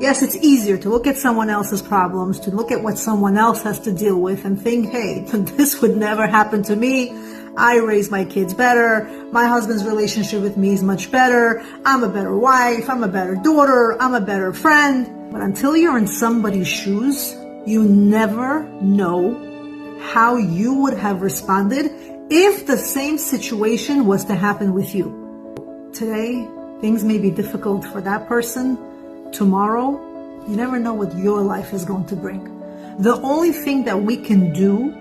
Yes, it's easier to look at someone else's problems, to look at what someone else has to deal with and think, hey, this would never happen to me. I raise my kids better. My husband's relationship with me is much better. I'm a better wife. I'm a better daughter. I'm a better friend. But until you're in somebody's shoes, you never know how you would have responded if the same situation was to happen with you. Today, things may be difficult for that person. Tomorrow, you never know what your life is going to bring. The only thing that we can do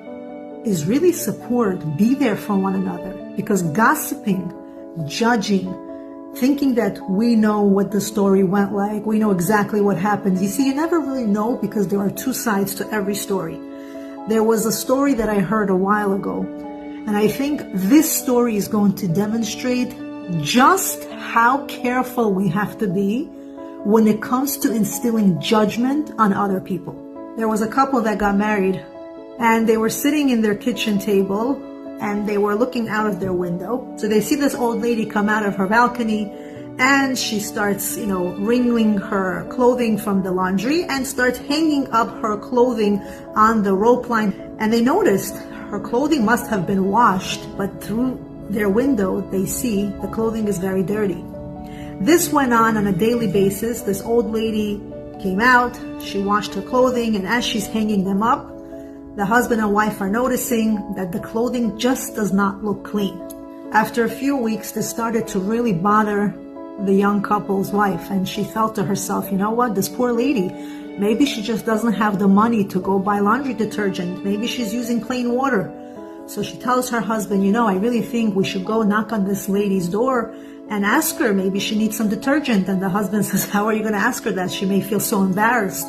is really support, be there for one another. Because gossiping, judging, thinking that we know what the story went like, we know exactly what happened. You see, you never really know because there are two sides to every story. There was a story that I heard a while ago, and I think this story is going to demonstrate just how careful we have to be when it comes to instilling judgment on other people. There was a couple that got married, and they were sitting in their kitchen table, and they were looking out of their window. So they see this old lady come out of her balcony, and she starts, wringing her clothing from the laundry and starts hanging up her clothing on the rope line. And they noticed her clothing must have been washed, but through their window, they see the clothing is very dirty. This went on a daily basis. This old lady came out, she washed her clothing, and as she's hanging them up, the husband and wife are noticing that the clothing just does not look clean. After a few weeks, this started to really bother the young couple's wife, and she felt to herself, you know what, this poor lady, maybe she just doesn't have the money to go buy laundry detergent. Maybe she's using plain water. So she tells her husband, I really think we should go knock on this lady's door and ask her, maybe she needs some detergent. And the husband says, how are you going to ask her that? She may feel so embarrassed.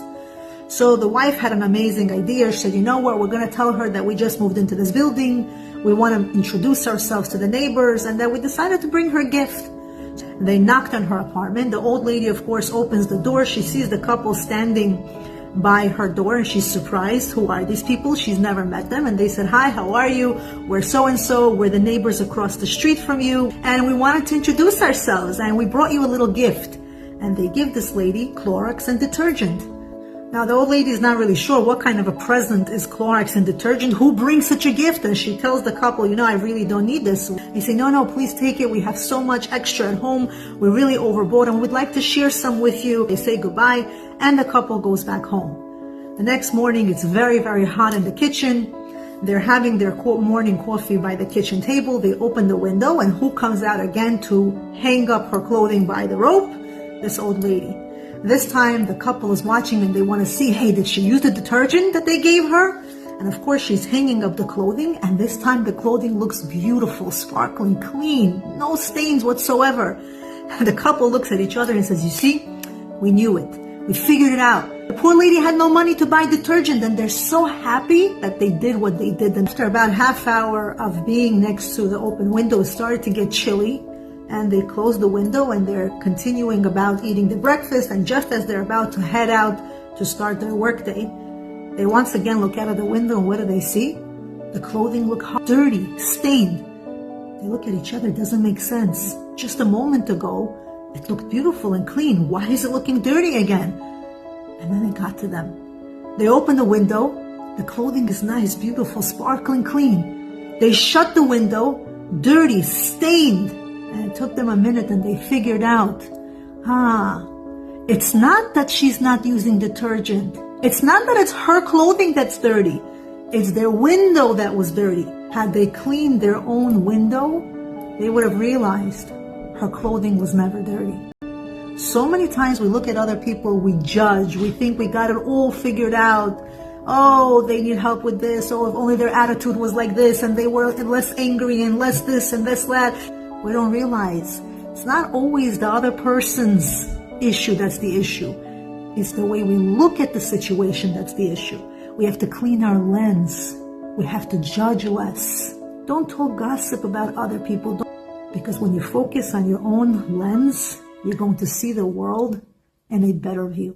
So the wife had an amazing idea. She said, you know what, we're going to tell her that we just moved into this building. We want to introduce ourselves to the neighbors, and that we decided to bring her a gift. They knocked on her apartment. The old lady, of course, opens the door. She sees the couple standing by her door, and she's surprised. Who are these people? She's never met them. And they said, hi, how are you? We're so-and-so. We're the neighbors across the street from you. And we wanted to introduce ourselves, and we brought you a little gift. And they give this lady Clorox and detergent. Now, the old lady is not really sure what kind of a present is Clorox and detergent. Who brings such a gift? And she tells the couple, I really don't need this. They say, no, please take it. We have so much extra at home. We're really overboard, and we'd like to share some with you. They say goodbye, and the couple goes back home. The next morning, it's very, very hot in the kitchen. They're having their morning coffee by the kitchen table. They open the window, and who comes out again to hang up her clothing by the rope? This old lady. This time, the couple is watching, and they want to see, hey, did she use the detergent that they gave her? And of course, she's hanging up the clothing, and this time the clothing looks beautiful, sparkling, clean, no stains whatsoever. And the couple looks at each other and says, you see, we knew it. We figured it out. The poor lady had no money to buy detergent, and they're so happy that they did what they did. And after about half hour of being next to the open window, it started to get chilly. And they close the window, and they're continuing about eating the breakfast. And just as they're about to head out to start their workday, they once again look out of the window, and what do they see? The clothing look dirty, stained. They look at each other. It doesn't make sense. Just a moment ago, it looked beautiful and clean. Why is it looking dirty again? And then it got to them. They open the window. The clothing is nice, beautiful, sparkling, clean. They shut the window, dirty, stained. And it took them a minute, and they figured out, it's not that she's not using detergent. It's not that it's her clothing that's dirty. It's their window that was dirty. Had they cleaned their own window, they would have realized her clothing was never dirty. So many times we look at other people, we judge, we think we got it all figured out. Oh, they need help with this. Oh, if only their attitude was like this, and they were less angry and less this and less that. We don't realize it's not always the other person's issue that's the issue. It's the way we look at the situation that's the issue. We have to clean our lens. We have to judge less. Don't talk gossip about other people. Because when you focus on your own lens, you're going to see the world in a better view.